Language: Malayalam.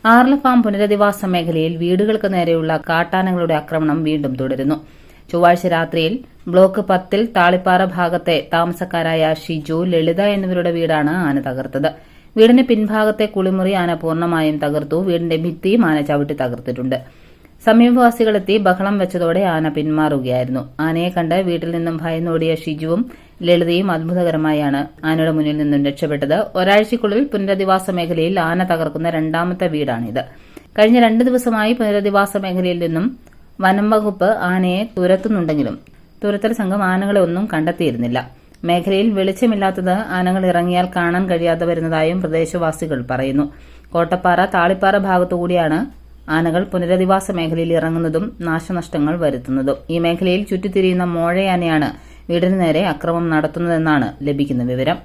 ആർലഫാം പുനരധിവാസ മേഖലയിൽ വീടുകൾക്ക് നേരെയുള്ള കാട്ടാനകളുടെ ആക്രമണം വീണ്ടും തുടരുന്നു. ചൊവ്വാഴ്ച രാത്രിയിൽ ബ്ലോക്ക് 10 താളിപ്പാറ ഭാഗത്തെ താമസക്കാരായ ഷിജു, ലളിത എന്നിവരുടെ വീടാണ് ആന തകർത്തത്. വീടിന് പിൻഭാഗത്തെ കുളിമുറി ആന പൂർണ്ണമായും തകർത്തു. വീടിന്റെ ഭിത്തിയും ആന ചവിട്ടി തകർത്തിട്ടുണ്ട്. സമീപവാസികളെത്തി ബഹളം വെച്ചതോടെ ആന പിന്മാറുകയായിരുന്നു. ആനയെ കണ്ട് വീട്ടിൽ നിന്നും ഭയന്നോടിയ ഷിജുവും ലളിതയും അത്ഭുതകരമായാണ് ആനയുടെ മുന്നിൽ നിന്നും രക്ഷപ്പെട്ടത്. ഒരാഴ്ചയ്ക്കുള്ളിൽ പുനരധിവാസ മേഖലയിൽ ആന തകർക്കുന്ന രണ്ടാമത്തെ വീടാണിത്. കഴിഞ്ഞ 2 ദിവസമായി പുനരധിവാസ മേഖലയിൽ നിന്നും വനം വകുപ്പ് ആനയെ തുരത്തുന്നുണ്ടെങ്കിലും തുരത്തൽ സംഘം ആനകളെ ഒന്നും കണ്ടെത്തിയിരുന്നില്ല. മേഖലയിൽ വെളിച്ചമില്ലാത്തത് ആനകൾ ഇറങ്ങിയാൽ കാണാൻ കഴിയാതെ വരുന്നതായും പ്രദേശവാസികൾ പറയുന്നു. കോട്ടപ്പാറ, താളിപ്പാറ ഭാഗത്തുകൂടിയാണ് ആനകൾ പുനരധിവാസ മേഖലയിൽ ഇറങ്ങുന്നതും നാശനഷ്ടങ്ങൾ വരുത്തുന്നതും. ഈ മേഖലയിൽ ചുറ്റിത്തിരിയുന്ന മോഴയാനയാണ് വീടിന് നേരെ അക്രമം നടത്തുന്നതെന്നാണ് ലഭിക്കുന്ന വിവരം.